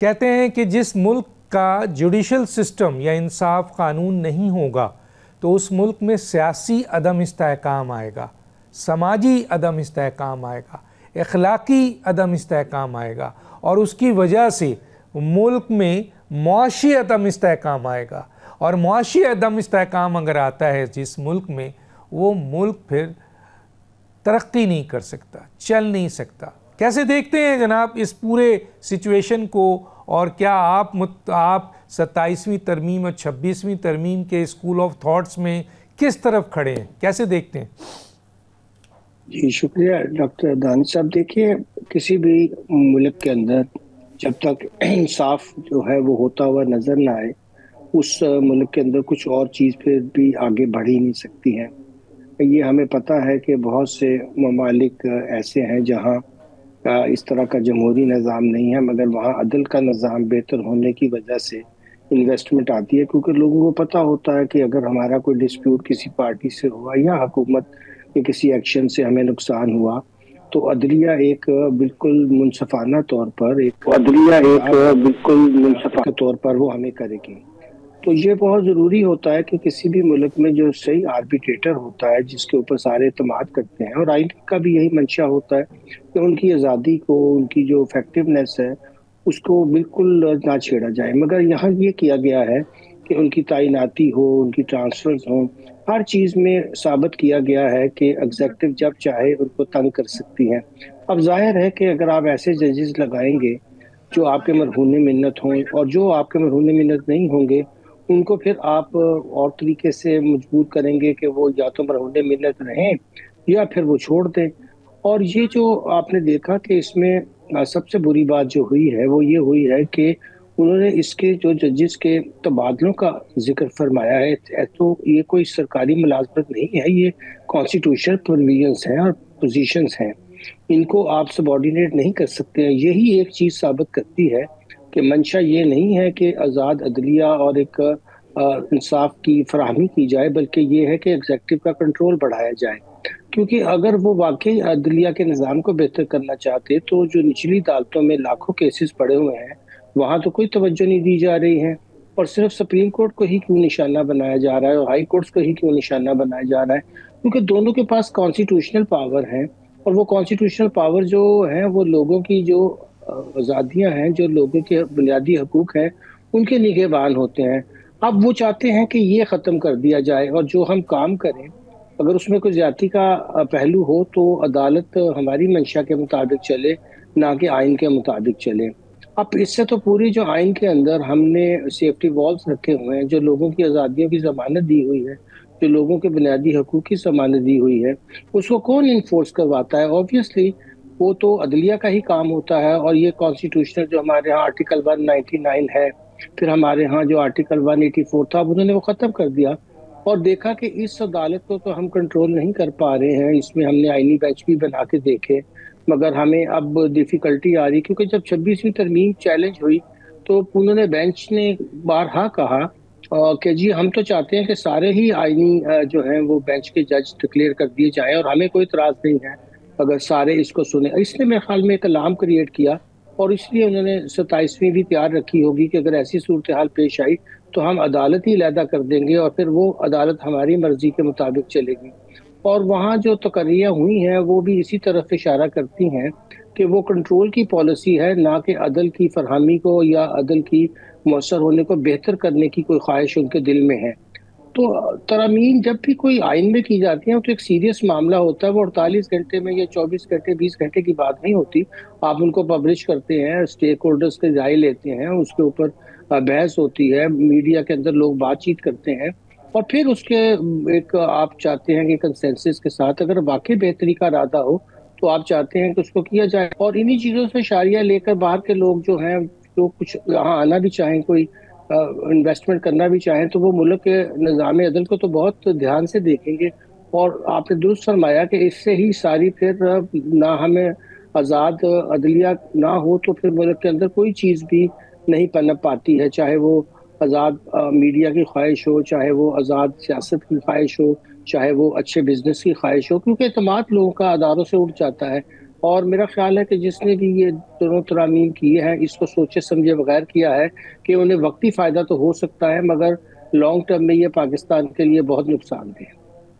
کہتے ہیں کہ جس ملک کا جوڈیشل سسٹم یا انصاف قانون نہیں ہوگا تو اس ملک میں سیاسی عدم استحکام آئے گا، سماجی عدم استحکام آئے گا، اخلاقی عدم استحکام آئے گا، اور اس کی وجہ سے ملک میں معاشی عدم استحکام آئے گا۔ اور معاشی عدم استحکام اگر آتا ہے جس ملک میں، وہ ملک پھر ترقی نہیں کر سکتا، چل نہیں سکتا۔ کیسے دیکھتے ہیں جناب اس پورے سچویشن کو، اور کیا آپ 27ویں ترمیم اور 26ویں ترمیم کے اسکول آف تھاٹس میں کس طرف کھڑے ہیں، کیسے دیکھتے ہیں؟ جی شکریہ ڈاکٹر دانش صاحب۔ دیکھیے، کسی بھی ملک کے اندر جب تک انصاف جو ہے وہ ہوتا ہوا نظر نہ آئے، اس ملک کے اندر کچھ اور چیز پھر بھی آگے بڑھ ہی نہیں سکتی ہے۔ یہ ہمیں پتہ ہے کہ بہت سے ممالک ایسے ہیں جہاں اس طرح کا جمہوری نظام نہیں ہے، مگر وہاں عدل کا نظام بہتر ہونے کی وجہ سے انویسٹمنٹ آتی ہے، کیونکہ لوگوں کو پتہ ہوتا ہے کہ اگر ہمارا کوئی ڈسپیوٹ کسی پارٹی سے ہوا یا حکومت کے کسی ایکشن سے ہمیں نقصان ہوا، تو عدلیہ ایک بالکل منصفانہ طور پر وہ ہمیں کرے گی۔ تو یہ بہت ضروری ہوتا ہے کہ کسی بھی ملک میں جو صحیح آربیٹریٹر ہوتا ہے، جس کے اوپر سارے اعتماد کرتے ہیں، اور آئین کا بھی یہی منشا ہوتا ہے کہ ان کی آزادی کو، ان کی جو افیکٹونیس ہے، اس کو بالکل نہ چھیڑا جائے۔ مگر یہاں یہ کیا گیا ہے کہ ان کی تعیناتی ہو، ان کی ٹرانسفرز ہوں، ہر چیز میں ثابت کیا گیا ہے کہ ایگزیکٹو جب چاہے ان کو تنگ کر سکتی ہے۔ اب ظاہر ہے کہ اگر آپ ایسے ججز لگائیں گے جو آپ کے مرہون منت ہوں، اور جو آپ کے مرہون منت نہیں ہوں گے ان کو پھر آپ اور طریقے سے مجبور کریں گے کہ وہ یا تو مرہون منت رہیں یا پھر وہ چھوڑ دیں۔ اور یہ جو آپ نے دیکھا کہ اس میں سب سے بری بات جو ہوئی ہے وہ یہ ہوئی ہے کہ انہوں نے اس کے جو ججز کے تبادلوں کا ذکر فرمایا ہے، تو یہ کوئی سرکاری ملازمت نہیں ہے، یہ کانسٹیٹیوشنل پروویژنز ہیں اور پوزیشنز ہیں، ان کو آپ سبارڈینیٹ نہیں کر سکتے ہیں۔ یہی ایک چیز ثابت کرتی ہے کہ منشا یہ نہیں ہے کہ آزاد عدلیہ اور ایک انصاف کی فراہمی کی جائے، بلکہ یہ ہے کہ ایگزیکٹو کا کنٹرول بڑھایا جائے۔ کیونکہ اگر وہ واقعی عدلیہ کے نظام کو بہتر کرنا چاہتے تو جو نچلی عدالتوں میں لاکھوں کیسز پڑے ہوئے ہیں وہاں تو کوئی توجہ نہیں دی جا رہی ہے، اور صرف سپریم کورٹ کو ہی کیوں نشانہ بنایا جا رہا ہے اور ہائی کورٹس کو ہی کیوں نشانہ بنایا جا رہا ہے؟ کیونکہ دونوں کے پاس کانسٹیٹیوشنل پاور ہیں، اور وہ کانسٹیٹیوشنل پاور جو ہیں وہ لوگوں کی جو آزادیاں ہیں، جو لوگوں کے بنیادی حقوق ہیں، ان کے نگہبان ہوتے ہیں۔ اب وہ چاہتے ہیں کہ یہ ختم کر دیا جائے، اور جو ہم کام کریں اگر اس میں کوئی زیادتی کا پہلو ہو تو عدالت ہماری منشا کے مطابق چلے، نہ کہ آئین کے مطابق چلے۔ اب اس سے تو پوری جو آئین کے اندر ہم نے سیفٹی والز رکھے ہوئے ہیں، جو لوگوں کی آزادیوں کی ضمانت دی ہوئی ہے، جو لوگوں کے بنیادی حقوق کی ضمانت دی ہوئی ہے، اس کو کون انفورس کرواتا ہے؟ اوبویسلی وہ تو عدلیہ کا ہی کام ہوتا ہے۔ اور یہ کانسٹیٹیوشنل جو ہمارے ہاں آرٹیکل 199 ہے، پھر ہمارے ہاں جو آرٹیکل 184 تھا، انہوں نے وہ ختم کر دیا، اور دیکھا کہ اس عدالت کو تو ہم کنٹرول نہیں کر پا رہے ہیں۔ اس میں ہم نے آئینی بینچ بھی بنا کے دیکھے، مگر ہمیں اب ڈیفیکلٹی آ رہی، کیونکہ جب 26ویں ترمیم چیلنج ہوئی تو انہوں نے بینچ نے بارہا کہا کہ جی ہم تو چاہتے ہیں کہ سارے ہی آئینی جو ہیں وہ بینچ کے جج ڈکلیئر کر دیے جائیں، اور ہمیں کوئی اعتراض نہیں ہے اگر سارے اس کو سنیں۔ اس نے میرے خیال میں ایک الارم کریٹ کیا، اور اس لیے انہوں نے 27ویں بھی تیار رکھی ہوگی کہ اگر ایسی صورتحال پیش آئی تو ہم عدالت ہی علیحدہ کر دیں گے، اور پھر وہ عدالت ہماری مرضی کے مطابق چلے گی۔ اور وہاں جو تقرریاں ہوئی ہیں وہ بھی اسی طرف اشارہ کرتی ہیں کہ وہ کنٹرول کی پالیسی ہے، نہ کہ عدل کی فراہمی کو یا عدل کی مؤثر ہونے کو بہتر کرنے کی کوئی خواہش ان کے دل میں ہے۔ تو ترامین جب بھی کوئی آئین میں کی جاتی ہیں تو ایک سیریس معاملہ ہوتا ہے، وہ 48 گھنٹے میں یا 24 گھنٹے 20 گھنٹے کی بات نہیں ہوتی۔ آپ ان کو پبلش کرتے ہیں، اسٹیک ہولڈرز کے رائے لیتے ہیں، اس کے اوپر بحث ہوتی ہے، میڈیا کے اندر لوگ بات چیت کرتے ہیں، اور پھر اس کے ایک آپ چاہتے ہیں کہ کنسنسس کے ساتھ اگر واقعی بہتری کا ارادہ ہو تو آپ چاہتے ہیں کہ اس کو کیا جائے۔ اور انہی چیزوں سے اشاریہ لے کر باہر کے لوگ جو ہیں، جو کچھ یہاں آنا بھی چاہیں، کوئی انویسٹمنٹ کرنا بھی چاہیں، تو وہ ملک کے نظام عدل کو تو بہت دھیان سے دیکھیں گے۔ اور آپ نے درست فرمایا کہ اس سے ہی ساری پھر نہ ہمیں آزاد عدلیہ نہ ہو تو پھر ملک کے اندر کوئی چیز بھی نہیں پنپ پاتی ہے، چاہے وہ آزاد میڈیا کی خواہش ہو، چاہے وہ آزاد سیاست کی خواہش ہو، چاہے وہ اچھے بزنس کی خواہش ہو، کیونکہ اعتماد لوگوں کا اداروں سے اٹھ جاتا ہے اور میرا خیال ہے کہ جس نے بھی یہ دونوں ترامیم کیے ہیں اس کو سوچے سمجھے بغیر کیا ہے کہ انہیں وقتی فائدہ تو ہو سکتا ہے، مگر لانگ ٹرم میں یہ پاکستان کے لیے بہت نقصان دہ ہے۔